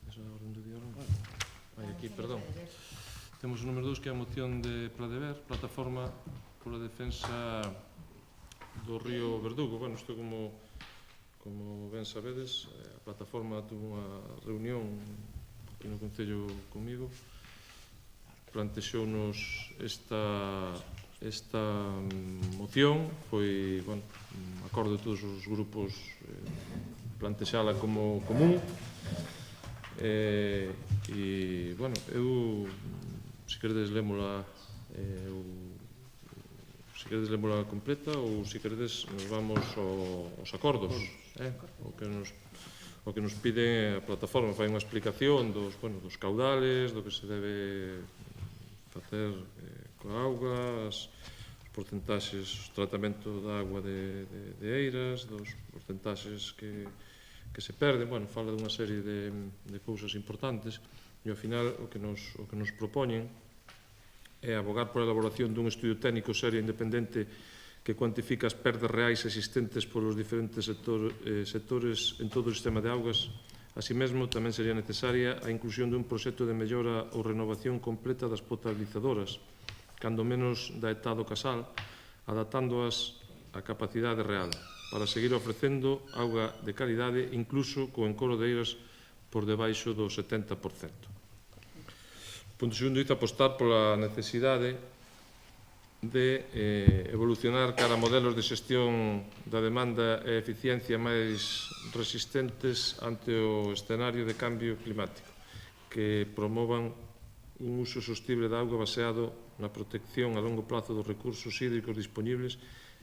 Esa orden do día non vai. Vai aquí, perdón. Temos o número 2, que é a moción de Pradever, plataforma pola defensa do río Verdugo. Bueno, isto como ben sabedes, a plataforma tuvo unha reunión aquí no Concello comigo, plantexounos esta moción, foi, bueno, un acordo de todos os grupos plantexala como común, e, bueno, eu, se queredes lémola completa ou se queredes nos vamos aos acordos, o que nos pide a plataforma, fai unha explicación dos caudales, do que se debe facer coa auga, os porcentaxes, o tratamento da agua de eiras, dos porcentaxes que se perden, bueno, fala dunha serie de cousas importantes, e ao final o que nos propoñen é abogar por a elaboración dun estudio técnico serio e independente que cuantifica as perdas reais existentes polos diferentes sectores en todo o sistema de augas. Así mesmo, tamén sería necesaria a inclusión dun proxecto de mellora ou renovación completa das potabilizadoras, cando menos da etá do casal, adaptándoas á capacidade real, para seguir ofrecendo auga de calidade, incluso co encoro de eiras por debaixo do 70%. O punto segundo dice apostar pola necesidade de evolucionar cara a modelos de xestión da demanda e eficiencia máis resistentes ante o escenario de cambio climático, que promovan un uso sostible da auga baseado na protección a longo plazo dos recursos hídricos dispoñibles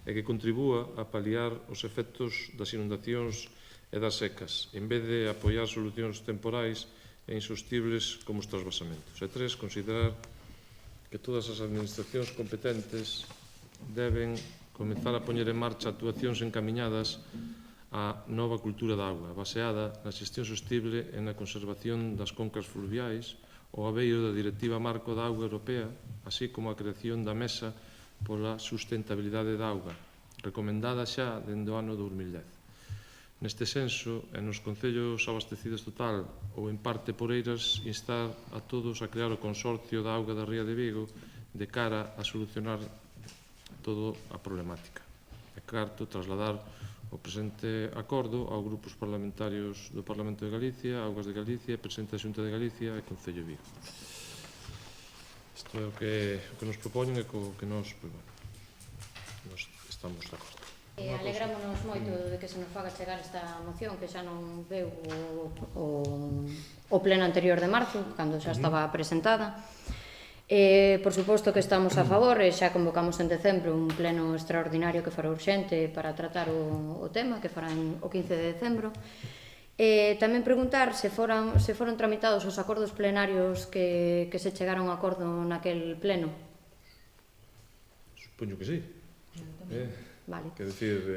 e que contribúa a paliar os efectos das inundacións e das secas, en vez de apoiar solucións temporais e insostibles como os trasvasamentos. E 3, considerar que todas as administracións competentes deben comezar a poñer en marcha actuacións encamiñadas á nova cultura da auga, baseada na xestión sostible e na conservación das concas fluviais, o abeiro da Directiva Marco da Auga Europea, así como a creación da Mesa pola Sustentabilidade da Auga, recomendada xa dende o ano 2010. Neste senso, e nos concellos abastecidos total ou en parte por eiras, instar a todos a crear o Consorcio da Auga da Ría de Vigo de cara a solucionar toda a problemática. E carto, trasladar o presente acordo aos grupos parlamentarios do Parlamento de Galicia, Augas de Galicia, Presidente da Xunta de Galicia e Concello de Vigo. Isto é o que nos propoñen e co que nos estamos de acordo. Alegrámonos moito de que se nos faga chegar esta moción, que xa non veu o pleno anterior de marzo, cando xa estaba presentada. Por suposto que estamos a favor, e xa convocamos en decembro un pleno extraordinario que fará urxente para tratar o tema, que fará o 15 de decembro. Tamén preguntar se foron tramitados os acordos plenarios que se chegaron a acordo naquel pleno. Supoño que sí. Vale.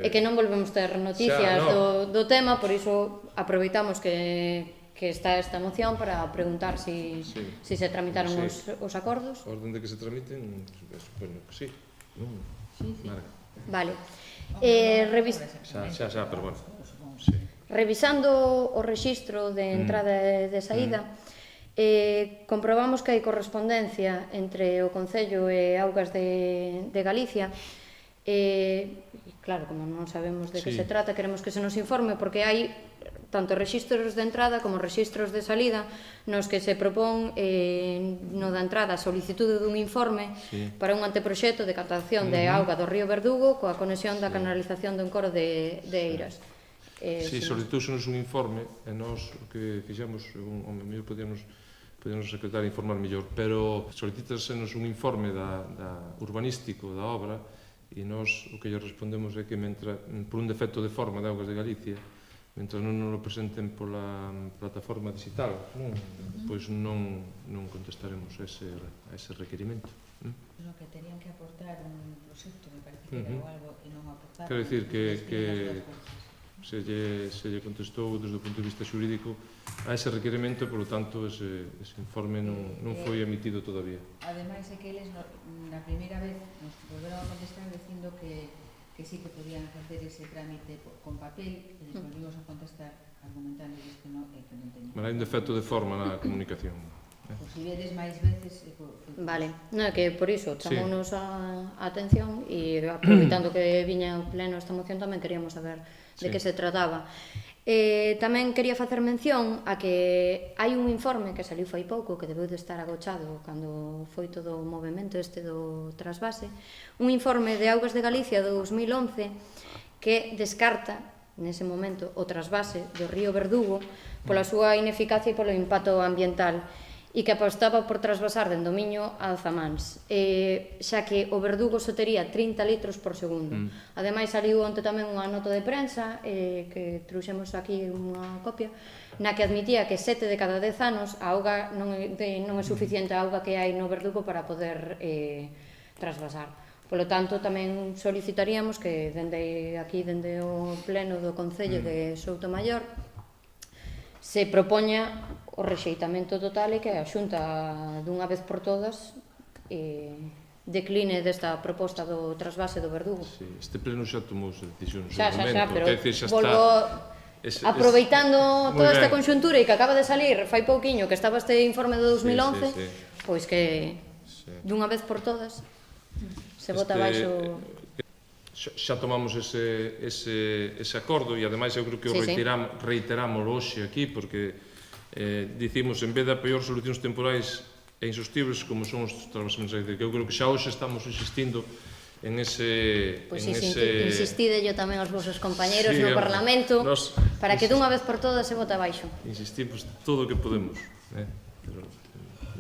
E que non volvemos ter noticias do tema, por iso aproveitamos que está esta moción para preguntar se se tramitaron os acordos. A orden de que se tramiten, supoño que sí. Vale. Xa, pero bueno. Revisando o rexistro de entrada e de saída, comprobamos que hai correspondencia entre o Concello e Augas de Galicia. Claro, como non sabemos de que se trata, queremos que se nos informe, porque hai tanto rexistros de entrada como rexistros de salida nos que se propón no da entrada a solicitude dun informe para un anteproxecto de captación de auga do río Verdugo coa conexión da canalización do encoro de Eiras. Si, solicitousenos un informe e nós o que fixemos, o mellor podíamos o secretario informar mellor, pero solicítasenos un informe urbanístico da obra e nós o que lle respondemos é que por un defecto de forma de Augas de Galicia, mentre non nos lo presenten pola plataforma digital, pois non contestaremos a ese requerimento. No que terían que aportar un proxecto, me parece que era algo, e non aportar. Quero dicir que se lle contestou desde o punto de vista xurídico a ese requerimento, por lo tanto ese informe non foi emitido todavía. Ademais é que eles na primeira vez nos volveron a contestar dicindo que que sí que podían facer ese trámite con papel, e les volvimos a contestar argumentando que non teñen. Mas hai un defecto de forma na comunicación. Pois se vedes máis veces... Vale, non é que por iso chamounos a atención e aproveitando que viña o pleno esta moción tamén queríamos saber de que se trataba. Tamén quería facer mención a que hai un informe que saliu fai pouco que debeu de estar agochado cando foi todo o movimento este do trasvase, un informe de Augas de Galicia do 2011 que descarta nese momento o trasvase do río Verdugo pola súa ineficacia e polo impacto ambiental e que apostaba por trasvasar dende o Miño a Alzamáns, xa que o Verdugo só tería 30 litros por segundo. Ademais, saliu onte tamén unha nota de prensa, que trouxemos aquí unha copia, na que admitía que 7 de cada 10 anos a auga non é suficiente a auga que hai no Verdugo para poder trasvasar. Polo tanto, tamén solicitaríamos que dende aquí, dende o pleno do Concello de Soutomaior, se propoña o rexeitamento total e que a Xunta dunha vez por todas decline desta proposta do trasvase do Verdugo. Sí, este pleno xa tomou esa decisión no seu Xa, momento. pero Xa volvo aproveitando toda esta conxuntura e que acaba de salir fai pouquiño que estaba este informe do 2011, pois que dunha vez por todas se bota baixo... Xa tomamos ese acordo e ademais eu creo que o reiteramos hoxe aquí porque dicimos en vez de apoiar solucións temporais e insostibles como son os trasvasamentos, que eu creo que xa hoxe estamos insistindo en ese... Pois insistide yo tamén aos vosos compañeros no Parlamento para que dunha vez por todas se bota baixo. Insistimos todo o que podemos.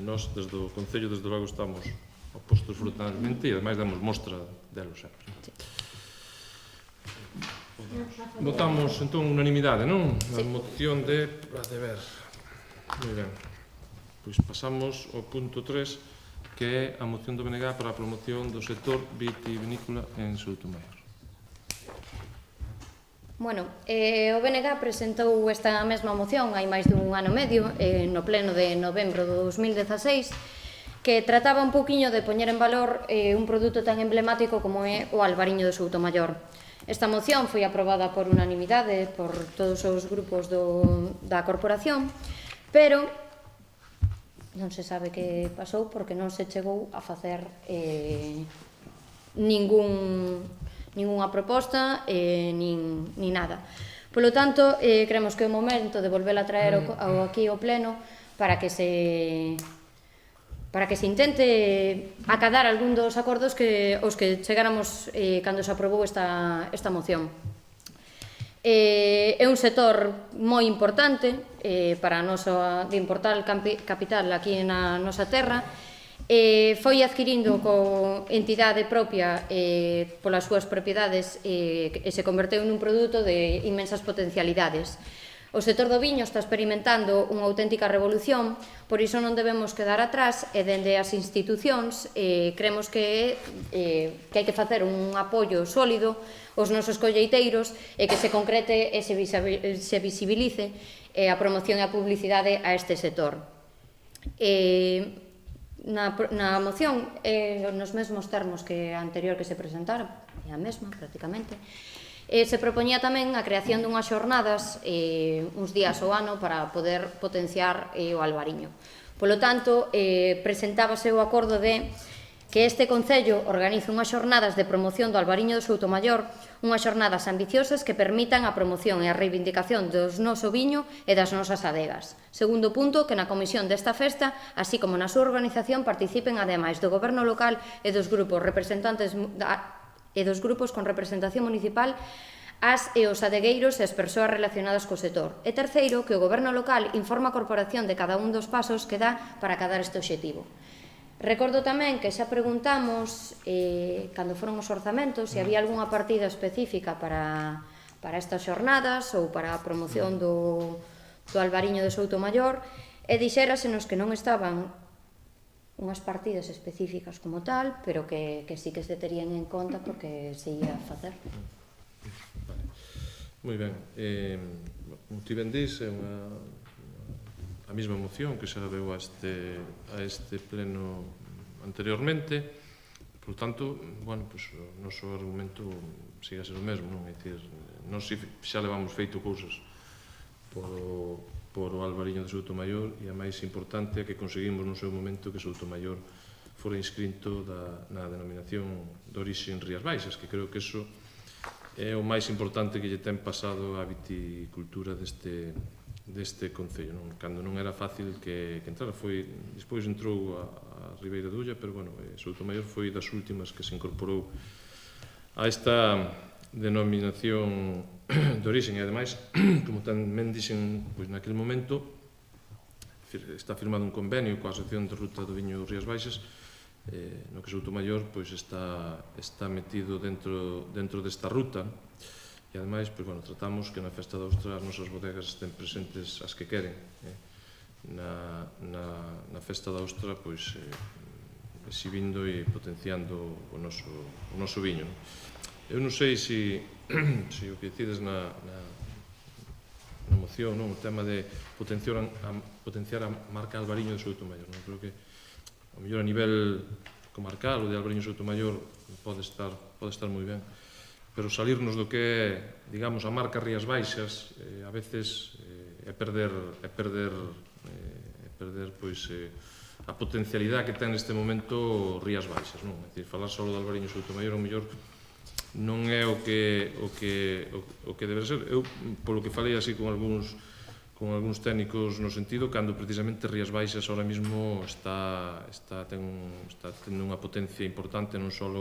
Nós desde o Concello desde logo estamos opostos brutalmente e ademais damos mostra delo sempre. Votamos entón unanimidade, non? A moción de ver. Moi ben. Pois pasamos ao punto 3, que é a moción do BNG para a promoción do sector vitivinícola en Soutomaior. Bueno, o BNG presentou esta mesma moción hai máis dun ano e medio no pleno de novembro do 2016 que trataba un pouquiño de poñer en valor un produto tan emblemático como é o albariño de Soutomaior. Esta moción foi aprobada por unanimidade por todos os grupos da corporación, pero non se sabe que pasou porque non se chegou a facer ningunha proposta nin nada. Polo tanto, creemos que é o momento de volver a traer aquí ao pleno para que se intente acadar algún dos acordos os que chegáramos cando se aprobou esta moción. É un sector moi importante para a nosa de importante capital aquí na nosa terra. Foi adquirindo con entidade propia polas súas propiedades e se converteu nun produto de inmensas potencialidades. O sector do viño está experimentando unha auténtica revolución, por iso non debemos quedar atrás e dende as institucións creemos que hai que facer un apoio sólido aos nosos colleiteiros e que se concrete e se visibilice a promoción e a publicidade a este sector. Na moción, nos mesmos termos que a anterior que se presentara, é a mesma prácticamente, se propoñía tamén a creación dunhas xornadas uns días ao ano para poder potenciar o albariño. Polo tanto, presentábase o acordo de que este Concello organice unhas xornadas de promoción do albariño de Soutomaior, unhas xornadas ambiciosas que permitan a promoción e a reivindicación do noso viño e das nosas adegas. Segundo punto, que na comisión desta festa, así como na súa organización, participen ademais do goberno local e dos grupos con representación municipal as e os adegueiros e as persoas relacionadas co sector. E terceiro, que o goberno local informa a corporación de cada un dos pasos que dá para acadar este obxectivo. Recordo tamén que xa preguntamos, cando foron os orzamentos, se había algunha partida específica para estas xornadas ou para a promoción do albariño de Soutomaior, e dixérasenos que non estaban unhas partidas específicas como tal, pero que sí que se terían en conta porque se ia a facer. Moi ben. Como ti ben dis, é a mesma moción que xa veu a este pleno anteriormente. Por tanto, bueno, pues, o noso argumento sigue a ser o mesmo, non? É dicir, nós xa levamos feito cousas por o Albariño de Soutomaior e a máis importante é que conseguimos no seu momento que Soutomaior fora inscrito na denominación de orixe en Rías Baixas, que creo que eso é o máis importante que lle ten pasado á viticultura deste concello, non? Cando non era fácil que entrara, despois entrou a Ribeira de Ulla, pero bueno, Soutomaior foi das últimas que se incorporou a esta denominación de orixe, e ademais, como tamén dixen naquele momento, está firmado un convenio coa Asociación de Ruta do Viño Rías Baixas, no que Soutomaior está metido dentro desta ruta, e ademais, tratamos que na Festa da Ostra as nosas bodegas estén presentes as que queren. Na Festa da Ostra, exhibindo e potenciando o noso viño. Eu non sei se o que decides na moción, o tema de potenciar a marca Albariño de Soutomaior. Creo que, ao mellor a nivel comarcal, o de Albariño de Soutomaior pode estar moi ben, pero salirnos do que é, digamos, a marca Rías Baixas, a veces é perder a potencialidade que ten neste momento Rías Baixas, non? É dicir, falar só de Albariño de Soutomaior, ao mellor, non é o que debe ser. Eu, polo que falei así con algúns técnicos no sentido, cando precisamente Rías Baixas ahora mismo está tendo unha potencia importante non só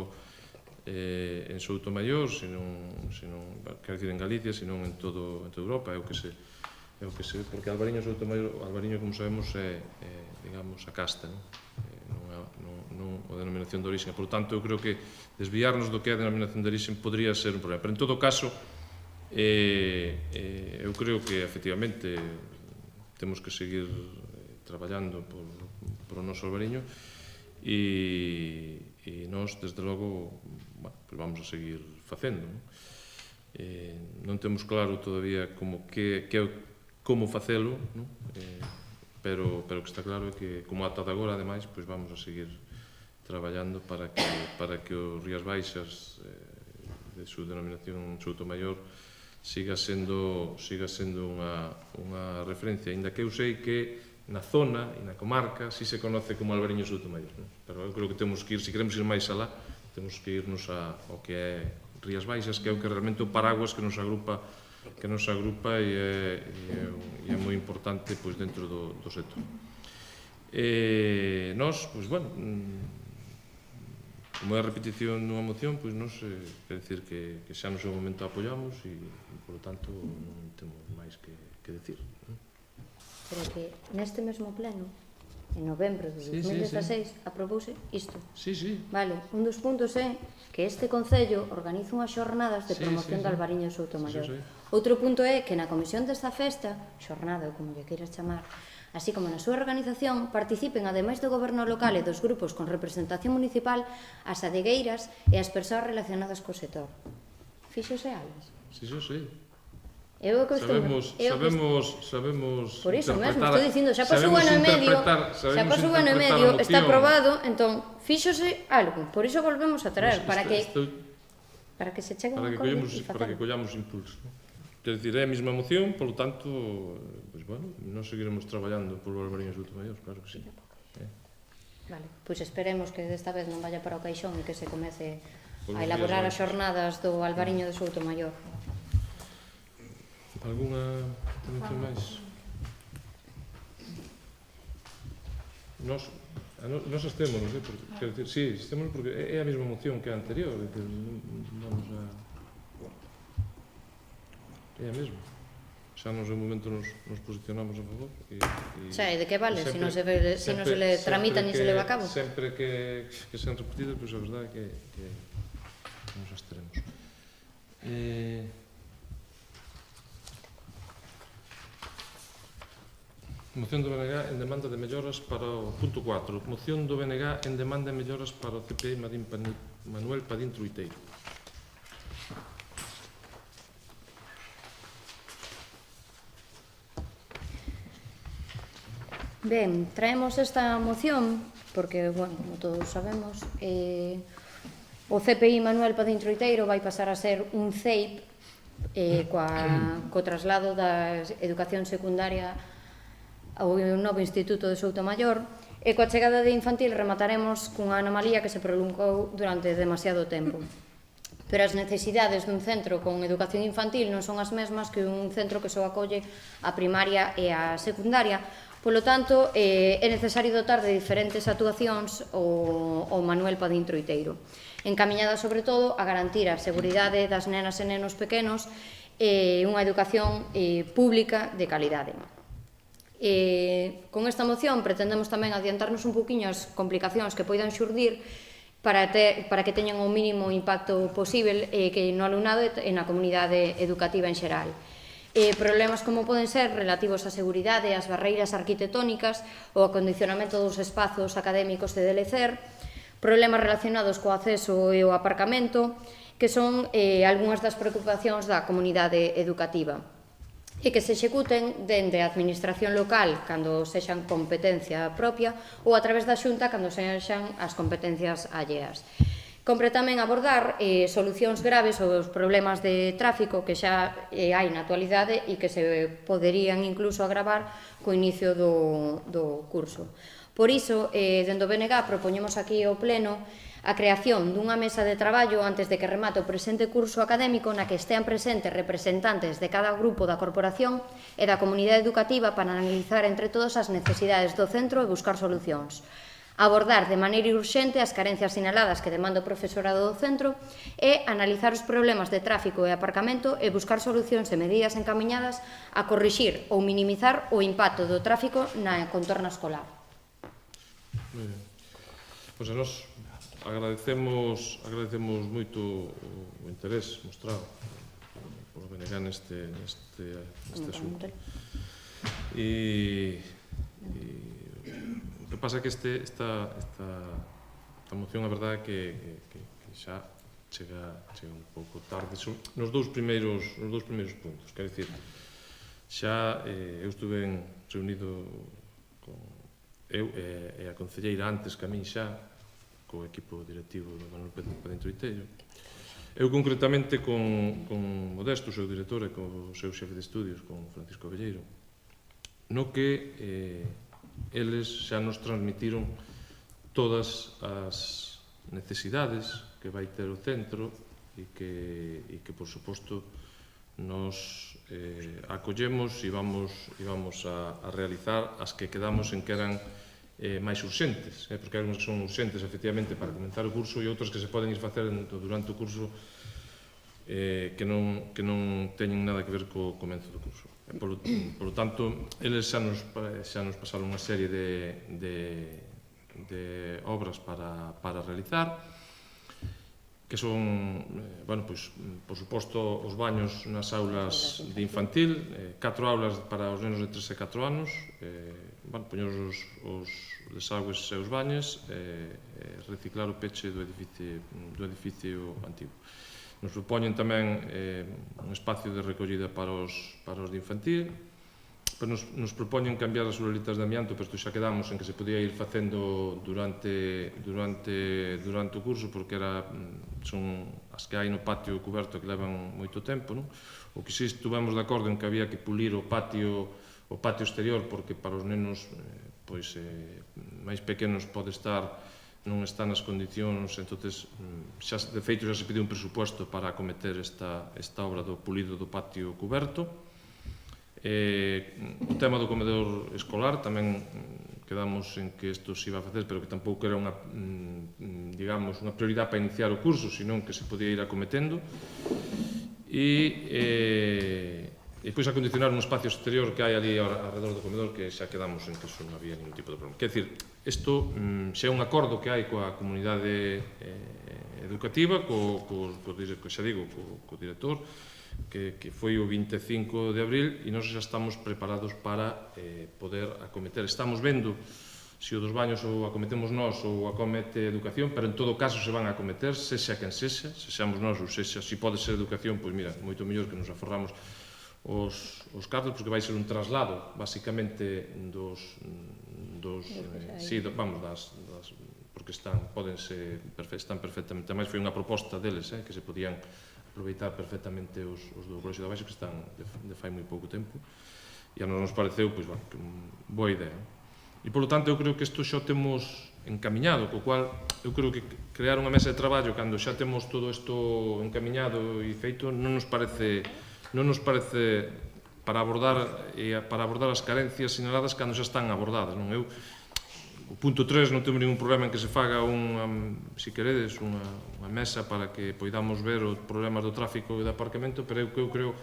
en Soutomaior, quero dicir en Galicia, senón en toda Europa, é o que se porque Albariño Soutomaior, Albariño, como sabemos, é, digamos, a casta, non a denominación de orixe. Por tanto, eu creo que desviarnos do que é a denominación de orixe podría ser un problema. Pero, en todo caso, eu creo que, efectivamente, temos que seguir traballando por o noso Albariño e nós, desde logo, vamos a seguir facendo. Non temos claro todavía como facelo, pero o que está claro é que, como ata de agora, ademais, vamos a seguir traballando para que o Rías Baixas, de súa denominación Soutomaior, siga sendo unha referencia, aínda que eu sei que na zona e na comarca si se conoce como Albariño Soutomaior, pero eu creo que temos que ir, se queremos ir máis alá, temos que irnos ao que é Rías Baixas, que é o que realmente o paraguas que nos agrupa e é moi importante dentro do sector. Nós, como é a repetición dunha moción, nós, quer dicir que xa no seu momento apoiamos e, por lo tanto, non temos máis que decir. Pero que neste mesmo pleno, en novembro de 2016, aprobouse isto. Sí. Vale, un dos puntos é que este Concello organiza unhas xornadas de promoción de Albariño de Soutomaior. Outro punto é que na comisión desta festa, xornada ou como lle queiras chamar, así como na súa organización, participen, ademais do goberno local e dos grupos con representación municipal, as adegueiras e as persoas relacionadas co sector. Fíxose algo? Sí. Sabemos por iso mesmo, estou dicindo, xa pasou un ano e medio, está aprobado, entón, fíxose algo, por iso volvemos a traer, para que se chegue a un acordo e facemos. Para que collamos impulso. Quer dicir, é a mesma moción, polo tanto, nós seguiremos traballando polo Albariño de Soutomaior, claro que sí. Vale, pois esperemos que desta vez non vaya para o caixón e que se comece a elaborar as xornadas do Albariño de Soutomaior. Alguna intervención máis? Nós estémonos, quero dicir, sí, estémonos porque é a mesma moción que a anterior, é a mesma. Xa no seu momento nos posicionamos a favor. Xa, e de que vale, se non se le tramita ni se leva a cabo? Sempre que sean repetidas, a verdade é que nos estaremos. Moción do BNG en demanda de melloras para o punto 4. Moción do BNG en demanda de melloras para o CPI Manuel Padín Truiteiro. Ben, traemos esta moción porque, como todos sabemos, O CPI Manuel Padín Troiteiro vai pasar a ser un CEIP co traslado da educación secundaria ao novo Instituto de Soutomaior, e coa chegada de infantil remataremos cunha anomalía que se prolongou durante demasiado tempo. Pero as necesidades dun centro con educación infantil non son as mesmas que un centro que só acolle a primaria e a secundaria. Polo tanto, é necesario dotar de diferentes actuacións o Manuel Padín Troiteiro, encamiñada sobre todo a garantir a seguridade das nenas e nenos pequenos e unha educación pública de calidade. Con esta moción pretendemos tamén adiantarnos un poquinho as complicacións que poidan xurdir para que teñan o mínimo impacto posible no alumnado e na comunidade educativa en xeral. Problemas como poden ser relativos á seguridade, ás barreiras arquitectónicas, o acondicionamento dos espazos académicos de Delecer, problemas relacionados co acceso e o aparcamento, que son algunhas das preocupacións da comunidade educativa, e que se executen dende a administración local cando sexan competencia propia ou a través da Xunta cando sexan as competencias alleas. Compre tamén abordar solucións graves aos problemas de tráfico que xa hai na actualidade e que se poderían incluso agravar co inicio do curso. Por iso, dende o BNG propoñemos aquí ao Pleno a creación dunha mesa de traballo antes de que remate o presente curso académico na que estean presentes representantes de cada grupo da corporación e da comunidade educativa para analizar entre todos as necesidades do centro e buscar solucións. Abordar de maneira urxente as carencias sinaladas que demanda o profesorado do centro e analizar os problemas de tráfico e aparcamento e buscar solucións e medidas encamiñadas a corrixir ou minimizar o impacto do tráfico na contorna escolar. Moi ben. Pois a nós agradecemos moito o interés mostrado por BNG neste asunto. E o que pasa é que esta moción, a verdade, que xa chega un pouco tarde nos dous primeiros puntos. Quer dicir, xa eu estuve reunido con eu e a concelleira antes que a min xa co equipo directivo do Manuel Padín Troiteiro. Eu concretamente con Modesto, o seu director, e co seu xefe de estudios, con Francisco Velleiro, no que eles xa nos transmitiron todas as necesidades que vai ter o centro e que por suposto, nos acollemos e vamos a realizar as que quedamos en que eran máis urxentes, porque hai unhas que son urxentes efectivamente para comenzar o curso e outras que se poden ir facer durante o curso que non teñen nada que ver co comezo do curso. Por lo tanto, eles xa nos pasaron unha serie de obras para realizar, que son, por suposto, os baños nas aulas de infantil, 4 aulas para os nenos de 3 e 4 anos, poñer os desagües e os baños, reciclar o peche do edificio antigo. Nos propoñen tamén un espacio de recollida para os de infantil, nos propoñen cambiar as uralitas de amianto, pero xa quedamos en que se podía ir facendo durante o curso, porque son as que hai no patio cuberto que levan moito tempo. O que si estuvemos de acordo en que había que pulir o patio exterior, porque para os nenos máis pequenos non está nas condicións, entonces de feito xa se pediu un presupuesto para acometer esta obra do pulido do patio cuberto. O tema do comedor escolar tamén quedamos en que isto se iba a facer, pero que tampouco era unha prioridade para iniciar o curso, senón que se podía ir acometendo. E depois acondicionar un espacio exterior que hai ali alrededor do comedor, que xa quedamos en que iso non había ningún tipo de problema. Quer dicir, isto xa é un acordo que hai coa comunidade educativa, co director, que foi o 25 de abril, e nós xa estamos preparados para poder acometer. Estamos vendo se o dos baños ou acometemos nós ou acomete educación, pero en todo caso se van a acometer, sexa quen sexa, sexamos nós ou sexa, se pode ser educación, pois mira, moito mellor que nos aforramos os cartos, porque vai ser un traslado, basicamente, porque están perfectamente. Ademais, foi unha proposta deles, que se podían aproveitar perfectamente os do Colexio da Baixa, que están de fai moi pouco tempo, e a nos pareceu, pois, que boa idea. E, polo tanto, eu creo que isto xa o temos encamiñado, co cual, eu creo que crear unha mesa de traballo cando xa temos todo isto encamiñado e feito non nos parece para abordar as carencias sinaladas cando xa están abordadas. O punto 3 non temos ningún problema en que se faga se queredes, unha mesa para que poidamos ver os problemas do tráfico e do aparcamento, pero eu creo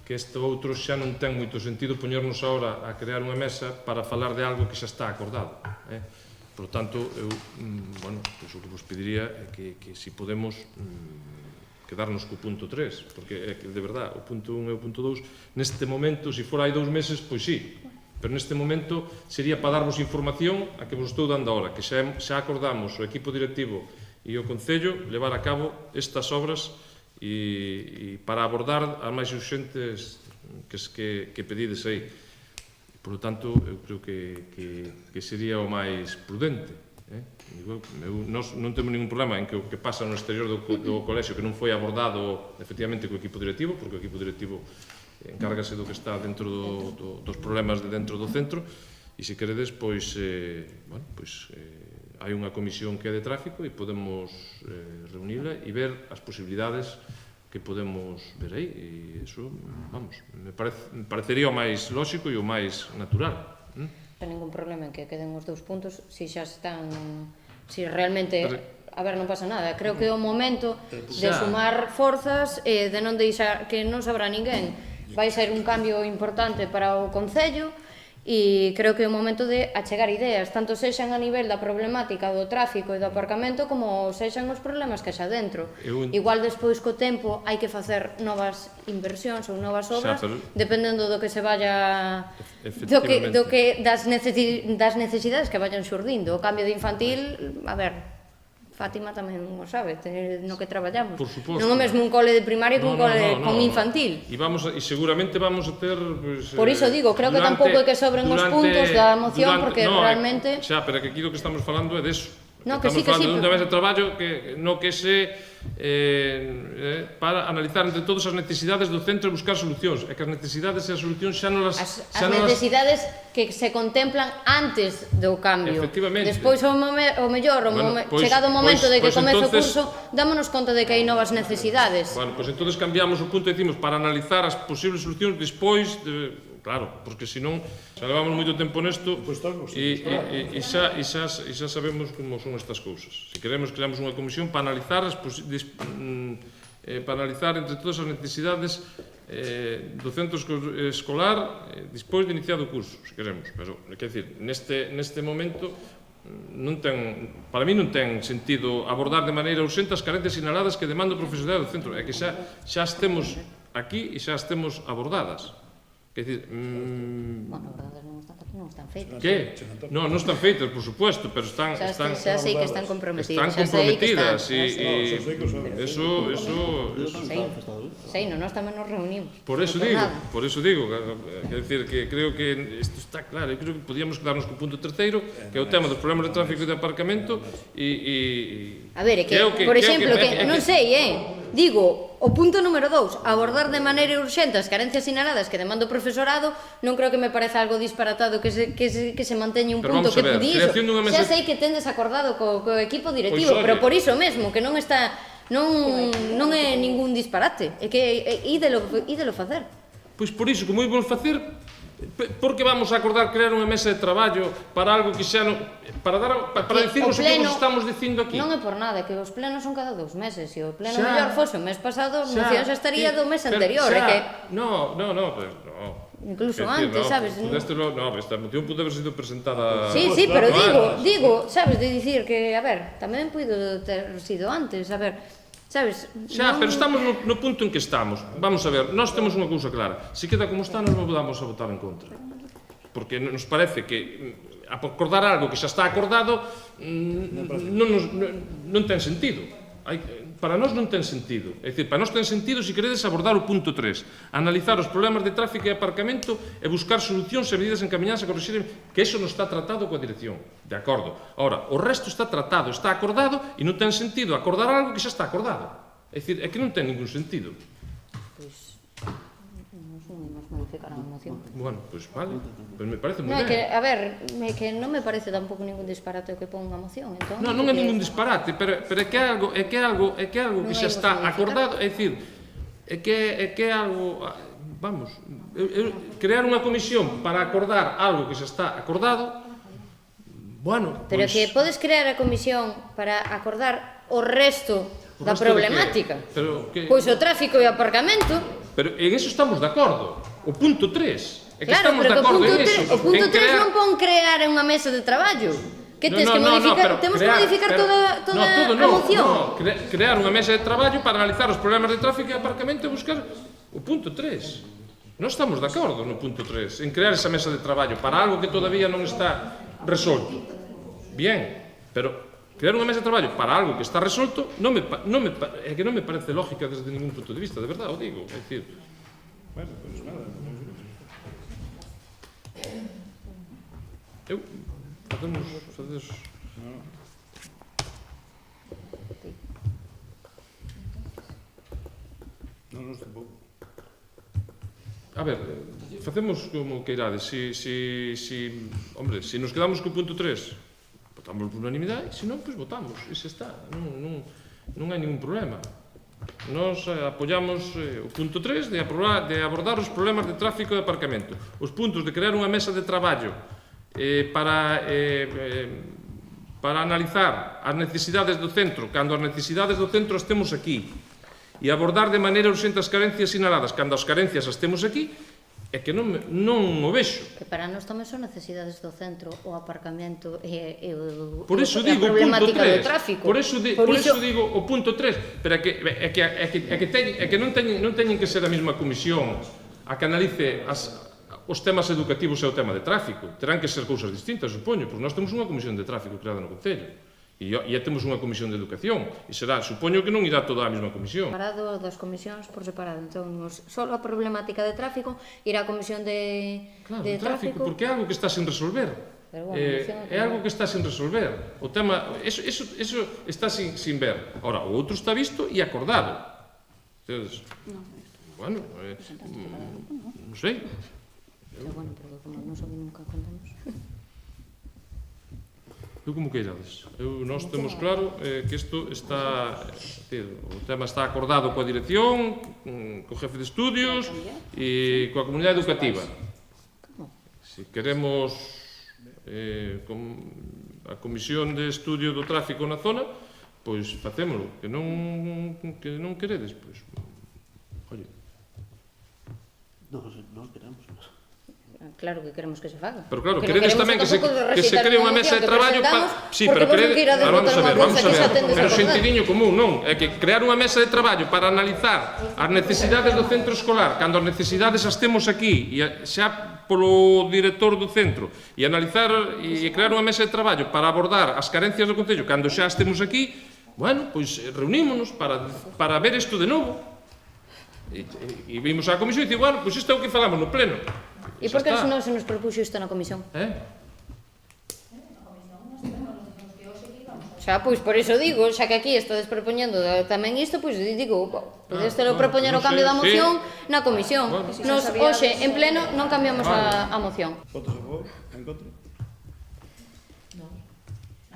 que este outro xa non ten moito sentido poñernos agora a crear unha mesa para falar de algo que xa está acordado. Por tanto, eu, o que vos pediría é que se podemos quedarnos co punto 3, porque de verdad, o punto 1 e o punto 2, neste momento, se fora hai 2 meses, pois sí, pero neste momento sería para darvos información a que vos estou dando ahora, que xa acordamos o equipo directivo e o Concello levar a cabo estas obras e para abordar as máis urxentes que pedides aí. Por lo tanto, eu creo que sería o máis prudente. Nós non temos ningún problema en que o que pasa no exterior do colexio que non foi abordado efectivamente co equipo directivo, porque o equipo directivo encárgase do que está dentro dos problemas de dentro do centro, e se queredes, pois hai unha comisión que é de tráfico e podemos reunila e ver as posibilidades que podemos ver aí, e iso, me parecería o máis lóxico e o máis natural. Non hai ningún problema en que queden os 2 puntos, se xa están, se realmente, a ver, non pasa nada, creo que é o momento de sumar forzas e de non deixar, que non sabrá ninguén, vai ser un cambio importante para o Concello, e creo que é o momento de achegar ideas, tanto sexan a nivel da problemática do tráfico e do aparcamento como sexan os problemas que xa dentro. Igual despois co tempo hai que facer novas inversións ou novas obras, dependendo do que se vaya das necesidades que vayan xurdindo. O cambio de infantil, a ver, Fátima tamén o sabe, no que traballamos. Por suposto. Non o mesmo un cole de primaria que un cole con infantil. E seguramente vamos a ter... Por iso digo, creo que tampouco é que sobren os puntos da moción, porque realmente... Xa, pero que aquí do que estamos falando é deso. No, que sí, que sí. Estamos falando dunha mesa de traballo no que se para analizar entre todas as necesidades do centro e buscar solucións. É que as necesidades e as solucións xa non las... As necesidades que se contemplan antes do cambio. Efectivamente. Despois, o mellor, chegado o momento de que comece o curso, dámonos conta de que hai novas necesidades. Bueno, pois entonces cambiamos o punto e decimos para analizar as posibles solucións despois de... Claro, porque senón xa levamos moito tempo nesto e xa sabemos como son estas cousas. Se queremos, creamos unha comisión para analizar entre todas as necesidades do centro escolar despois de iniciado o curso, se queremos. Pero, quer dizer, neste momento para mí non ten sentido abordar de maneira urxente as carencias sinaladas que demanda o profesorado do centro. É que xa as temos aquí e xa as temos abordadas. Quer dizer... Bueno, non están feitas. Que? Non están feitas, por supuesto, pero están... Xa sei que están comprometidas. Están comprometidas e... Eso... Sei, nós tamén nos reunimos. Por eso digo, quer dizer que creo que isto está claro, eu creo que podíamos quedarnos co punto terceiro, que é o tema dos problemas de tráfico e de aparcamento e... A ver, é que, por exemplo, que non sei, digo, o punto número 2, abordar de maneira urxente as carencias sinaladas que demanda o profesorado, non creo que me pareza algo disparatado que se manteña un punto que pudiso. Xa sei que tendes acordado co equipo directivo, pero por iso mesmo, que non está... Non é ningún disparate, é que ídelo facer. Pois por iso, como íbamos facer, porque vamos a acordar crear unha mesa de traballo para algo que xa non... para dicirnos o que vos estamos dicindo aquí. Non é por nada, que os plenos son cada 2 meses, e o pleno mellor fose o mes pasado, a moción xa estaría do mes anterior, é que... No. Incluso antes, sabes? No, esta moción pode haber sido presentada... Sí, pero digo, sabes, de dicir que, a ver, tamén puido ter sido antes, a ver, sabes? Xa, pero estamos no punto en que estamos. Vamos a ver, nós temos unha cousa clara. Se queda como está, nós non vamos a votar en contra. Porque nos parece que acordar algo que xa está acordado non ten sentido. para nós non ten sentido. É dicir, para nós ten sentido se queredes abordar o punto 3, analizar os problemas de tráfico e aparcamento e buscar solucións e medidas encaminhadas a corrixir, que eso non está tratado coa dirección. De acordo. Ahora, o resto está tratado, está acordado e non ten sentido acordar algo que xa está acordado. É dicir, é que non ten ningún sentido. Pois, non imos modificar a moción. Bueno, pois vale, pois me parece moi Non, é que, ben. a ver, é que non me parece tampouco ningún disparate o que pon unha moción, entón... Non é ningún disparate, pero é que é algo que xa está acordado, é dicir, é que é algo, vamos, crear unha comisión para acordar algo que xa está acordado, bueno, Pero pois... que podes crear a comisión para acordar o resto da resto de problemática. que? Pero que... Pois o tráfico e o aparcamento. Pero en eso estamos de acordo. O punto 3. É que Claro, estamos pero de que acordo en eso. o punto en 3 non pon crear unha mesa de traballo. Que tes que modificar, temos que modificar toda a moción. Crear unha mesa de traballo para analizar os problemas de tráfico e aparcamento e buscar o punto 3. Non estamos de acordo no punto 3, en crear esa mesa de traballo para algo que todavía non está resolto. Bien, pero crear unha mesa de traballo para algo que está resolto é que non me parece lógica desde ningún punto de vista, de verdade o digo. É dicir, Bueno, pues nada. eu facemos Non nos tampouco. a ver, facemos como queirades. Hombre, se nos quedamos co punto 3, votamos por unanimidade, se non, pois votamos, e xa está, non hai ningún problema. Nos apoiamos o punto 3 de abordar os problemas de tráfico e de aparcamento, os puntos de crear unha mesa de traballo para analizar as necesidades do centro, cando as necesidades do centro as temos aquí, e abordar de maneira urxente as carencias sinaladas, cando as carencias as temos aquí, é que non o vexo. Que para nós tamén son necesidades do centro, o aparcamento e Por iso digo o punto 3. Por iso digo o punto 3, pero é que non teñen que ser a mesma comisión a que analice os temas educativos e o tema de tráfico. Terán que ser cousas distintas, supoño, porque nós temos unha comisión de tráfico creada no Concello. E temos unha comisión de educación. E será, supoño que non irá toda a mesma comisión. Separado das comisións por separado. Entón, só a problemática de tráfico irá a comisión de tráfico. Porque é algo que está sin resolver. É algo que está sin resolver. O tema, eso está sin ver. Ora, o outro está visto e acordado. Entonces, bueno, non sei. Pero bueno, pero como non soube nunca contamos. Eu como queirades. Nós temos claro que isto está... O tema está acordado coa dirección, co jefe de estudios e coa comunidade educativa. Se queremos a comisión de estudio do tráfico na zona, pois facémolo. Que non queredes, pois... Oye. Non queremos. Claro que queremos que se faga. Pero claro, queredes tamén que se cree unha mesa de traballo para... Sí, pero queredes... Vamos a ver. Pero sentidiño común, non? É que crear unha mesa de traballo para analizar as necesidades do centro escolar, cando as necesidades as temos aquí, e xa polo director do centro, e analizar e crear unha mesa de traballo para abordar as carencias do Concello, cando xa as temos aquí, bueno, pois reunímonos para ver isto de novo. E vimos á comisión e dicir, bueno, pois isto é o que falamos no pleno. E por que non se nos propuxo isto na comisión? Xa, pois por iso digo, xa que aquí estades propoñendo tamén isto, pois digo, podes telo propoñer o cambio da moción na comisión. Nos hoxe, en pleno, non cambiamos a moción. Votos a favor? En contra? Non.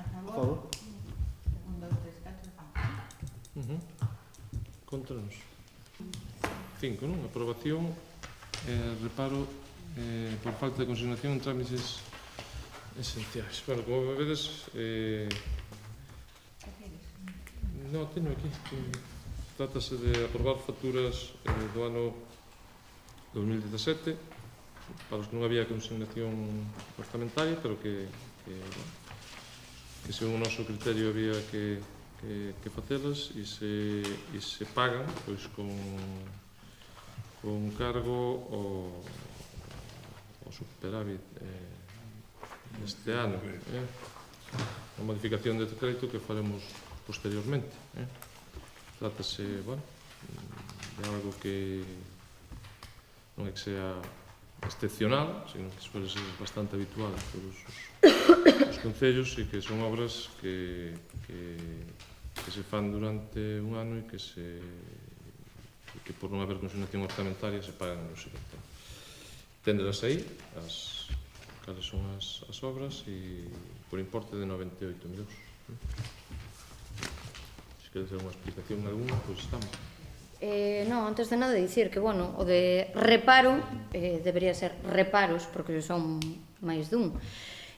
A A favor? favor? 1, 2, 3, 4, 5. Contra nos. 5, non? Aprobación, reparo por falta de consignación en trámites esenciais. Bueno, como vedes, non, teño aquí. Trátase de aprobar facturas do ano 2017 para os que non había consignación orzamentaria, pero que según o noso criterio había que facelas e se pagan pois con cargo ao superávit este ano, a modificación de decreto que faremos posteriormente. Trátase, bueno, de algo que non é que sea excepcional, sino que suele ser bastante habitual en todos os concellos e que son obras que se fan durante un ano e que por non haber consignación orzamentaria se pagan no seguinte. Tendelas aí, cales son as obras e por importe de 98.000 euros. Se queres dar unha explicación alguna, pois estamos. Non, antes de nada dicir que, bueno, o de reparo debería ser reparos, porque son máis dun.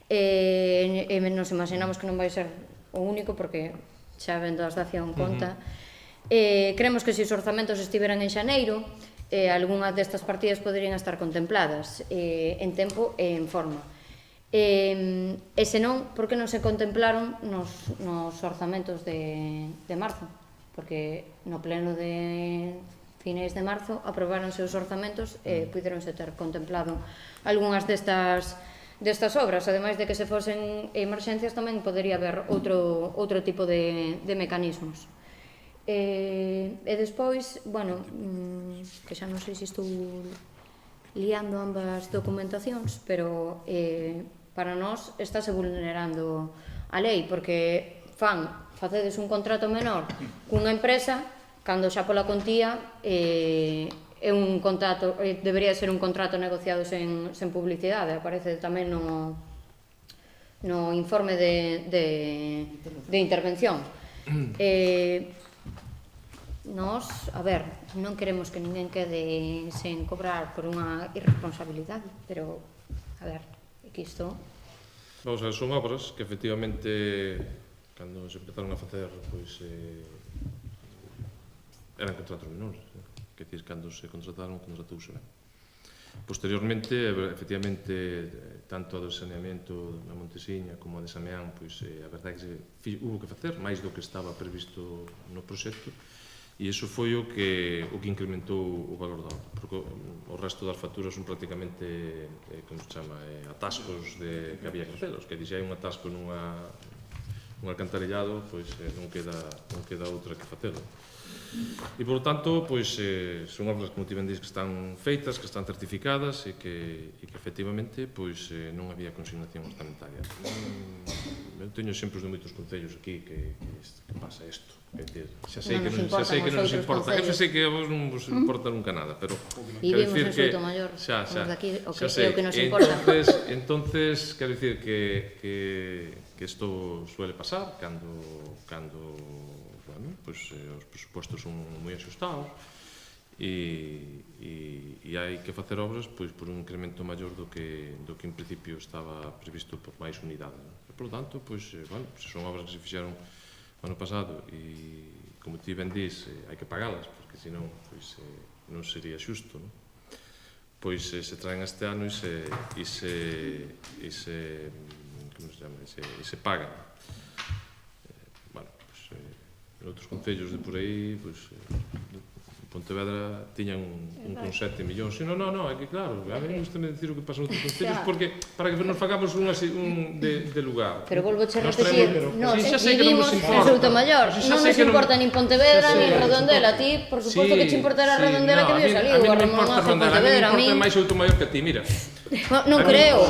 Nos imaginamos que non vai ser o único, porque xa vendo as dación conta. Creemos que se os orzamentos estiveran en xaneiro, algunhas destas partidas poderían estar contempladas en tempo e en forma. E senón, por que non se contemplaron nos orzamentos de marzo? Porque no pleno de finais de marzo aprobaronse os orzamentos e puideronse ter contemplado algunhas destas obras, ademais de que se fosen emerxencias tamén podería haber outro tipo de mecanismos. E despois, bueno, que xa non sei se estou liando ambas documentacións, pero para nós estáse vulnerando a lei, porque facedes un contrato menor cunha empresa, cando xa pola contía é un contrato, debería ser un contrato negociado sen publicidade, aparece tamén no informe de intervención. Nós, a ver, non queremos que ninguén quede sen cobrar por unha irresponsabilidade, pero, a ver, é que isto... Vamos a ver, son obras que efectivamente, cando se empezaron a facer, pois eran contratos menores, que decir, cando se contrataron, contratouse ben. Posteriormente, efectivamente, tanto a do saneamento na Montesiña como a de Sameán, pois a verdade é que hubo que facer máis do que estaba previsto no proxecto, e iso foi o que incrementou o valor da obra, porque o resto das facturas son prácticamente, como se chama, atascos que había que facelos, que se hai un atasco un alcantarillado, pois non queda outra que facelo. E, por tanto, pois, son obras, como ti ben dís, que están feitas, que están certificadas e que efectivamente pois, non había consignación orzamentaria. Eu teño exemplos de moitos concellos aquí que pasa isto. Xa sei que non nos importa, xa sei que a vos non vos importa nunca nada, pero vivimos en Soutomaior, o que é o que nos importa. Entonces, quero dicir que isto suele pasar cando os presupostos son moi axustados e hai que facer obras por un incremento maior do que en principio estaba previsto por máis unidade. Por lo tanto, se son obras que se fixeron ano pasado e, como ti ben dís, hai que pagalas, porque senón non sería xusto, pois se traen este ano e se pagan. En outros concellos de por aí, en Pontevedra tiñan con 7 millóns. Non, é que claro, a mí gusta me dicir o que pasa en outros concellos, porque para que nos fagamos un de lugar. Pero volvo a repetir, nós vivimos en Soutomaior, non nos importa nin Pontevedra, nin Redondela. A ti, por suposto que te importará Redondela que vives ali, ou a Remonaza en Pontevedra. A mí me importa máis Soutomaior que a ti, mira. Non creo.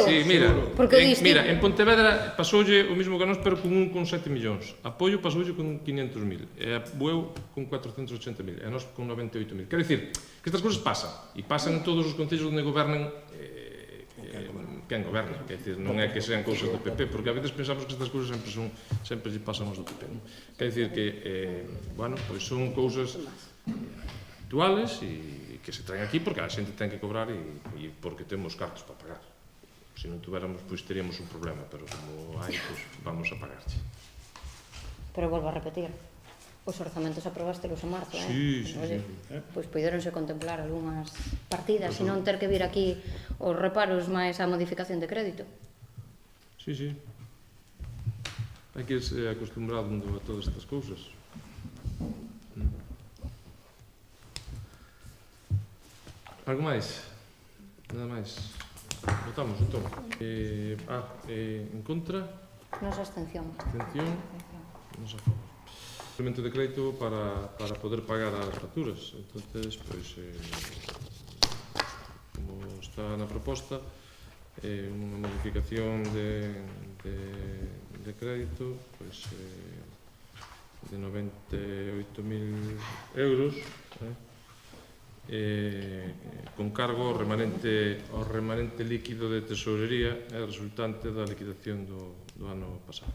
Sí, mira, en Pontevedra pasoulle o mismo que a nós, pero con 1,7 millóns. Apoio pasoulle con 500.000, e a Bueu con 480.000, e a nós con 98.000. Quero dicir, que estas cousas pasan, e pasan en todos os concellos onde gobernan quen goberna, quer dicir, non é que sean cousas do PP, porque a veces pensamos que estas cousas sempre lle pasan aos do PP. Quer dicir que, pois son cousas actuales e que se traen aquí porque a xente ten que cobrar e porque temos cartos para pagar. Se non tuveramos, pois teríamos un problema, pero como hai, pois vamos a pagarche. Pero volvo a repetir, os orzamentos aprobastelos en marzo, Sí. Pois puideronse contemplar algunhas partidas e non ter que vir aquí os reparos máis a modificación de crédito. Sí. Hai que ser acostumbrado a todas estas cousas. Algo máis? Nada máis? Votamos, entón. En contra? Nos abstención. Abstención? Nos a favor. Elemento de crédito para poder pagar as facturas. Entonces, pois, como está na proposta, unha modificación de crédito, pois, de 98.000 euros, con cargo ao remanente líquido de tesourería resultante da liquidación do ano pasado.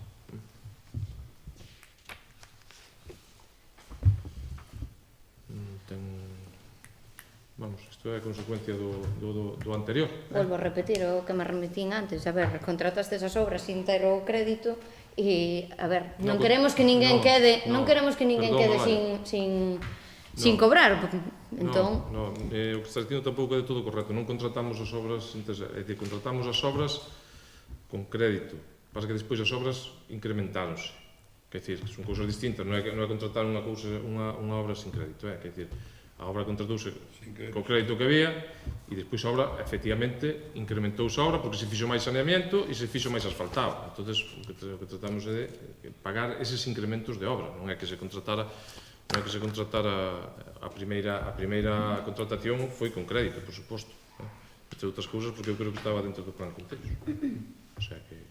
Vamos, isto é a consecuencia do anterior. Volvo a repetir o que me remitín antes. A ver, contrataste esas obras sin ter o crédito e, a ver, non queremos que ninguén quede sin cobrar. Entón, o que estás dicindo tampouco é de todo correcto. Non contratamos as obras, é dicir, contratamos as obras con crédito. Pasa que despois as obras incrementáronse. Quer dicir, son cousas distintas, non é contratar unha obra sin crédito, quer dicir, a obra contratouse co crédito que había e despois a obra, efectivamente, incrementouse a obra porque se fixo máis saneamiento e se fixo máis asfaltado. Entón, o que tratamos é de pagar eses incrementos de obra, non é que se contratara a primeira contratación foi con crédito, por suposto, entre outras cousas porque eu creo que estaba dentro do plan Concellos. O sea que...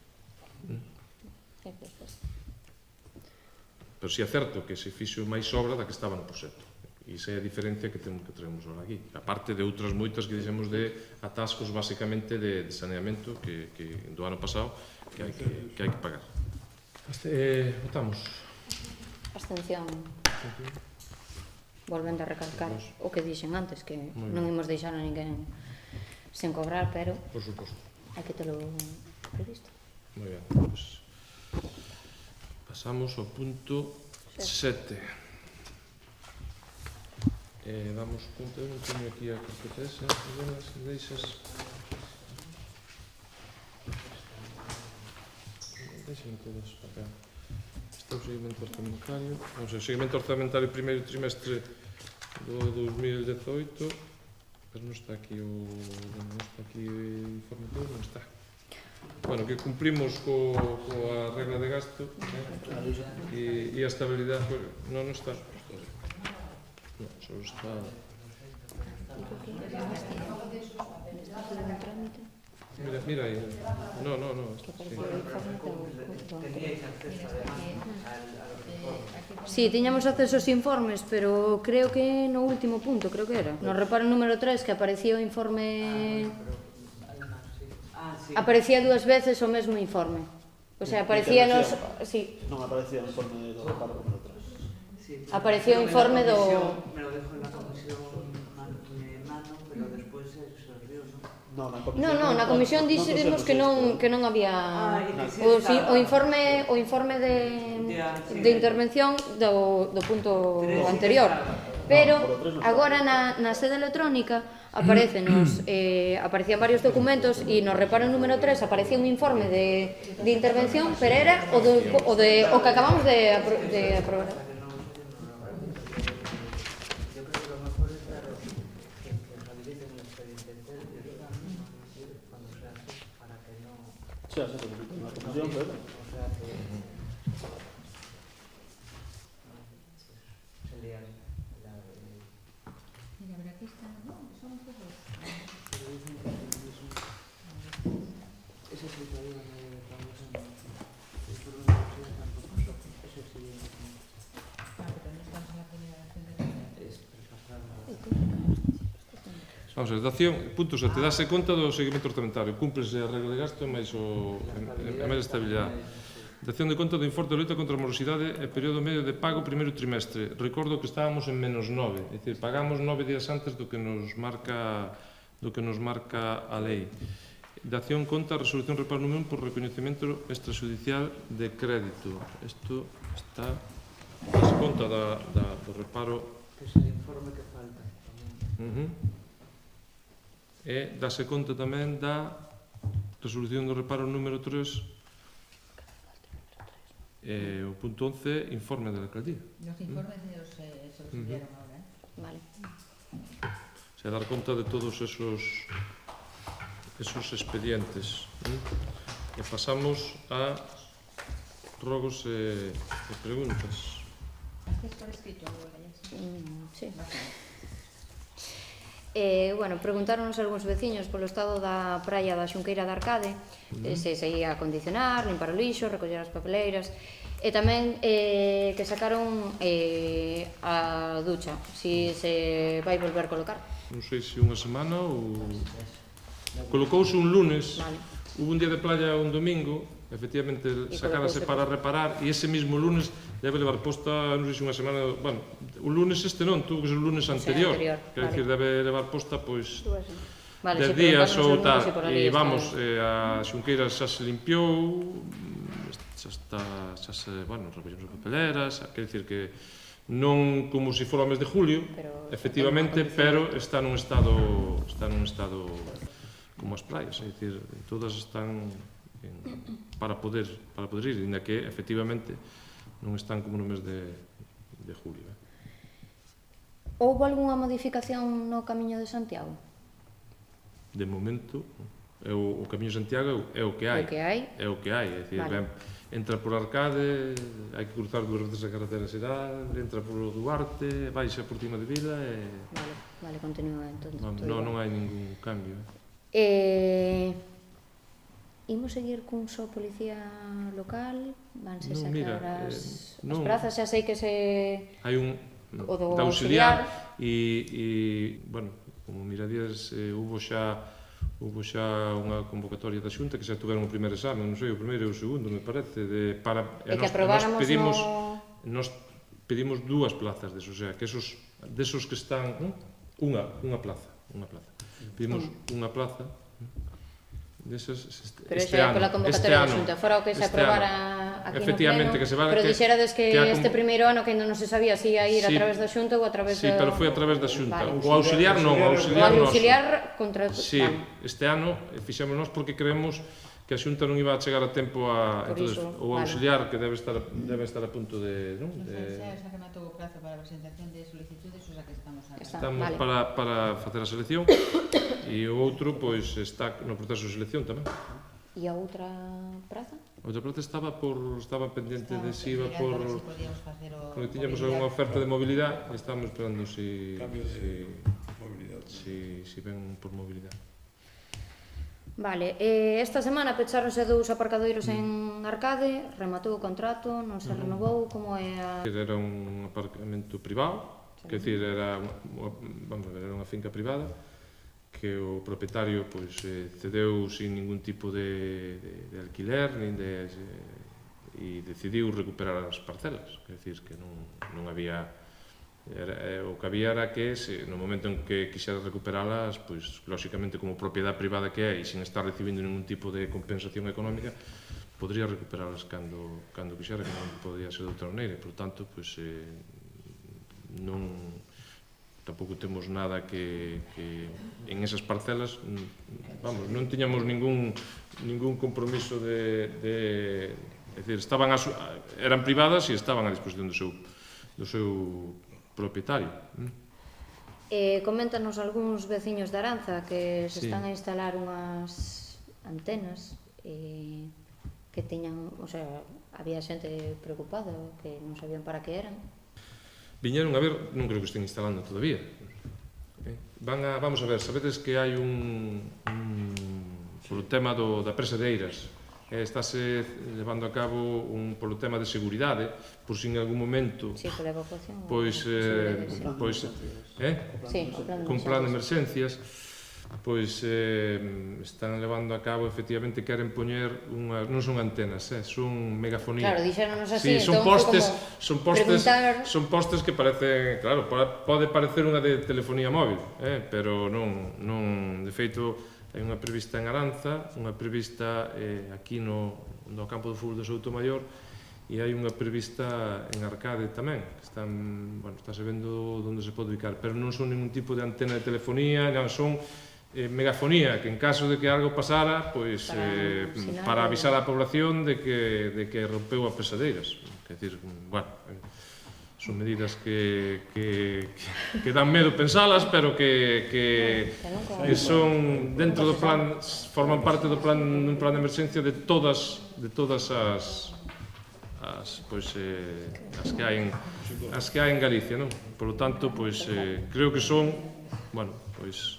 Pero si é certo que se fixo máis obra da que estaba no proxecto. E esa é a diferencia que traemos ahora aquí. A parte de outras moitas que dixemos de atascos basicamente de saneamento que do ano pasado que hai que pagar. Votamos. abstención. Volvendo a recalcar o que dixen antes, que non imos deixar a ninguén sen cobrar, pero por suposto, hai que telo previsto. Moi ben, pues pasamos ao punto 7. Damos conta, eu non teño aquí a carpeta esa, se deixas... Deixen todas para cá. Este é o seguimento orzamentario. O seguimento orzamentario primeiro trimestre do 2018, pero non está aquí o informe todo, non está. Bueno, que cumprimos coa regla de gasto e a estabilidade, non está. No, só está... Mira aí. No. Sí, tiñamos acceso aos informes, pero creo que no último punto, creo que era. No reparo número 3, que aparecía o informe... Aparecía 2 veces o mesmo informe. O sea, aparecía nos... Sí. Non aparecía o informe do reparo número 3. Aparecía o informe do... Me lo dejo en la comisión mano, pero despois se olvidou, non? No, na comisión dixemos que non había o informe de intervención do punto anterior. Pero agora na sede electrónica aparecían varios documentos e no reparo número 3 aparecía un informe de intervención, pero era o que acabamos de aprobar. Sí, la comisión, pero... Mira, pero aquí está, ¿no? Son todos. Ese sí todavía no hay trabajo. Pero no estamos en la primera acción de la... Vamos a ver, punto 7, dase conta do seguimento orzamentario, cúmplese a regla de gasto e máis a máis estabilidade. Dación de conta do informe de loita contra a morosidade e período medio de pago primeiro trimestre. Recordo que estábamos en -9, é dicir, pagamos 9 días antes do que nos marca a lei. Dación conta a resolución reparo número 1 por recoñecemento extrajudicial de crédito. Isto está dase conta do reparo. Que es el informe que falta. E dase conta tamén da resolución do reparo número 3 e o punto 11, informe da alcaldía. Los informes se los enviaron ahora, Vale. Se dar conta de todos esos expedientes. E pasamos a rogos e preguntas. Gracias por escrito, Sí. Bueno, preguntáronos algúns veciños polo estado da praia da Xunqueira de Arcade, se ia a acondicionar, limpar o lixo, recoller as papeleiras, e tamén que sacaron a ducha, si se vai volver colocar. Non sei se unha semana ou... Colocouse un lunes, Vale. hubo un día de playa un domingo, efectivamente sacárase para reparar, e ese mismo lunes debe levar posta, non sei se unha semana, bueno, o lunes este non, tuvo que ser o lunes anterior, quer vale. dicir, debe levar posta, pois, Vale, 10 si días ou preguntáronos tal, algún, si por ali e está. vamos, a Xunqueira xa se limpiou, xa se, bueno, recollemos as papeleras, quer dicir que non como se fora o mes de julio, Pero efectivamente, pero está nun estado como as praias, é dicir, todas están para poder ir, ainda que efectivamente non están como no mes de julio. Houbo algunha modificación no Camiño de Santiago? De momento, o Camiño de Santiago é o que hai. É o que hai, é dicir, Vale. entra por Arcade, hai que cruzar 2 veces a carretera xeral, entra por Duarte, baixa por cima de Vila e... Vale, continúa entón. Non hai ningún cambio. Imos seguir cun só policía local? Vanse Non, sacar mira, as non. prazas? Xa sei que se... Hai un O do de auxiliar e bueno, como miradías, hubo xa unha convocatoria da Xunta que xa tuveron o primeiro exame, non sei, o primeiro e o segundo, me parece, E que aprobáramos Nós pedimos 2 plazas desos, o sea, que desos que están unha plaza. Pedimos unha plaza desas Pero este xa é ano. pola convocatoria da Xunta, fora o que se aprobara aquí no Efectivamente, pleno, que se va pero dixerades que a este primeiro ano que ainda non se sabía se ia ir a Sí. través da Xunta ou a través Sí, pero foi a través da Xunta. Vale. O auxiliar non, o O auxiliar noso. auxiliar contra... Sí, este ano fixemos nós porque creemos que a Xunta non iba a chegar a tempo a... Por Entonces, iso, o vale. auxiliar que debe estar a punto de... Non? Non sei se xa que matou o prazo para a presentación de solicitudes, o sea que estamos a... Estamos Vale. para facer a selección e o outro pois está no proceso de selección tamén. E a outra praza? A outra parte estaba pendiente de se iba por... Si podíamos facer o... Porque tiñamos algunha oferta de mobilidade e estábamos esperando se Cambio de movilidade. ven por mobilidade. Vale, esta semana pecháronse 2 aparcadoiros en Arcade, rematou o contrato, non se renovou, como é a... Era un aparcamento privado, quer dicir, era unha finca privada que o propietario pois, cedeu sin ningún tipo de alquiler e decidiu recuperar as parcelas, quer dicir que non había o que había era que no momento en que quixera recuperalas, pois lóxicamente como propiedade privada que é e sin estar recibindo ningún tipo de compensación económica, podría recuperalas cando quixera, que non podía ser de outra maneira, por tanto, pois tampouco temos nada que en esas parcelas, vamos, non tiñamos ningún compromiso de é dicir, eran privadas e estaban a disposición do seu propietario. Coméntanos algúns veciños de Aranza que se Sí. están a instalar unhas antenas que tiñan, o sea, había xente preocupada que non sabían para que eran. Viñeron a ver, non creo que estén instalando todavía. Vamos a ver, sabedes que hai polo tema da presa de Eiras, estáse levando a cabo polo tema de seguridade, por si en algún momento Sí, pola evacuación. pois Sí, o plan de con plan de emerxencias. emerxencias, pois están levando a cabo, efectivamente, queren poñer non son antenas, son megafonía. Claro, dixéronos así, Sí, son entón foi postes, preguntar... son postes que parecen, claro, pode parecer unha de telefonía móvil, pero non, de feito, hai unha prevista en Aranza, unha prevista aquí no campo do fútbol de Soutomaior e hai unha prevista en Arcade tamén, que estáse vendo onde se pode ubicar, pero non son ningún tipo de antena de telefonía, non son megafonía, que en caso de que algo pasara, pois para avisar á población de que rompeu a pesadeiras. Quer dizer, bueno, son medidas que dan medo pensalas, pero que son dentro do plan, forman parte dun plan de emerxencia de todas as que hai en Galicia, non? Por lo tanto, pois, creo que son, bueno, pois,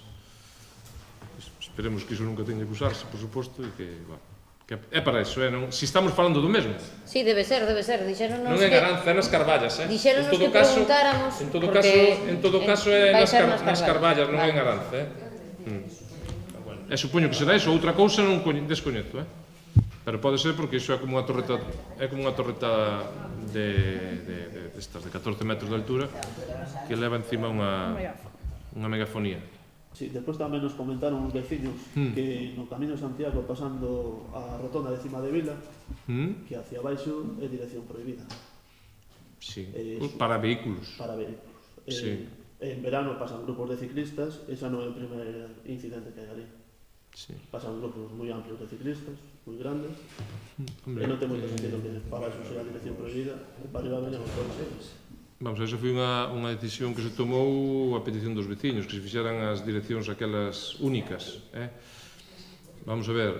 esperemos que iso nunca teña que usarse, por suposto, e que, bueno, que é para iso, non? Si estamos falando do mesmo. Sí, debe ser, dixéronos Non é en Aranza, é nas Carballas, dixéronos que preguntáramos, en todo porque caso é vai ser nas Carballas, non é en Aranza, E supoño que será iso, outra cousa non descoñezo, pero pode ser porque iso é como unha torreta destas de 14 metros de altura que leva encima unha megafonía. Sí, despois tamén nos comentaron uns veciños que no Camiño de Santiago, pasando a rotonda de cima de Vila, que hacia baixo é dirección prohibida. Sí, para vehículos. Para vehículos. Sí. En verano pasan grupos de ciclistas, esa non é o primer incidente que hai ali. Sí. Pasan grupos moi amplios de ciclistas, moi grandes, Hombre, e non ten moito sentido que para baixo sea a dirección prohibida, e para arriba veñan os coches. Vamos, esa foi unha decisión que se tomou a petición dos veciños, que se fixeran as direccións aquelas únicas. Vamos a ver,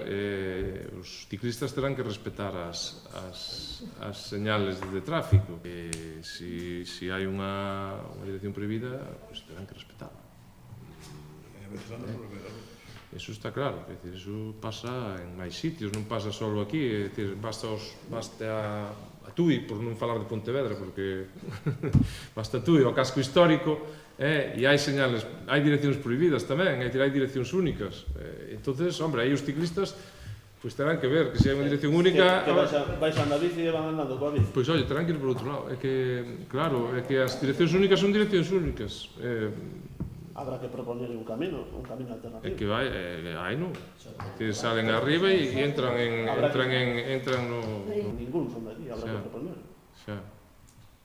os ciclistas terán que respetar as señales de tráfico. Si hai unha dirección prohibida, pues terán que respetarla. Eso está claro, é dicir, eso pasa en máis sitios, non pasa só aquí, é dicir, basta a Tui, por non falar de Pontevedra, porque basta Tui, o casco histórico, e hai señales, hai direccións prohibidas tamén, é dicir, hai direccións únicas. Entonces, hombre, aí os ciclistas pois terán que ver, que se hai unha dirección única... Que baixan da bici e van andando coa bici. Pois, oi, terán que ir por outro lado, é que, claro, é que as direccións únicas son direccións únicas. Habrá que proponer un camino alternativo. É que hai, non? Que salen arriba e entran no... Ningún son de aquí, habrá que proponer. Xa.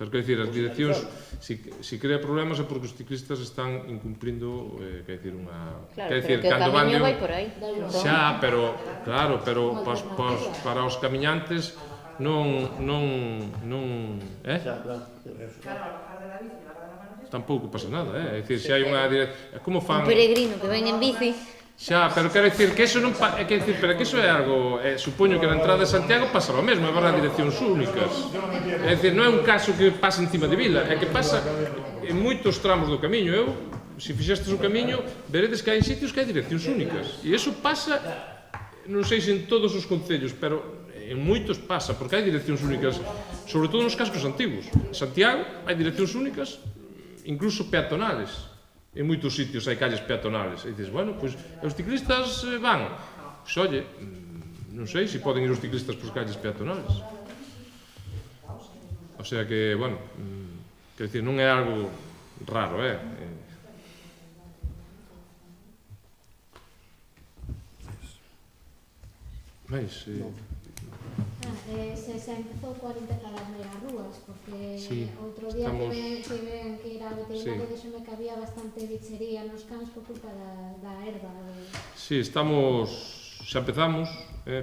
Pero, quer dicir, as direccións, si crea problemas é porque os ciclistas están incumplindo, quer dicir, unha... Claro, pero que o camiño vai por aí. Xa, pero, claro, pero para os camiñantes non... Xa, claro. Tampouco pasa nada, é dicir, se hai unha dirección... Como fan... Un peregrino que ven en bici. Xa, pero quero dicir que eso non é que dicir, pero que eso é algo, supoño que na entrada de Santiago pasa o mesmo, haberá direccións únicas. É dicir, non é un caso que pasa encima de Vila, é que pasa en moitos tramos do camiño. Se fixestes o camiño, veredes que hai sitios que hai direccións únicas. E iso pasa, non sei se en todos os concellos, pero en moitos pasa, porque hai direccións únicas, sobre todo nos cascos antigos. En Santiago hai direccións únicas, incluso peatonales. En moitos sitios hai calles peatonales. E dices, bueno, pois, os ciclistas van. Pois, oye, non sei se poden ir os ciclistas por calles peatonales. O sea que, bueno, quero dicir, non é algo raro, Mais, se empezou coa limpeza das meias rúas, porque sí, outro día que ven que ir ao veterinario deixome que había bastante bichería nos cans por culpa da erva. Sí, xa empezamos,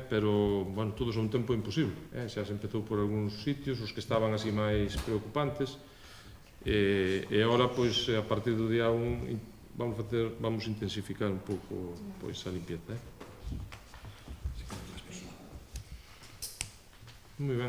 pero, bueno, todos a un tempo imposible. Xa se empezou por algúns sitios, os que estaban así máis preocupantes, e agora, pois, a partir do día 1, vamos intensificar un pouco, pois, a limpieza, Moi ben.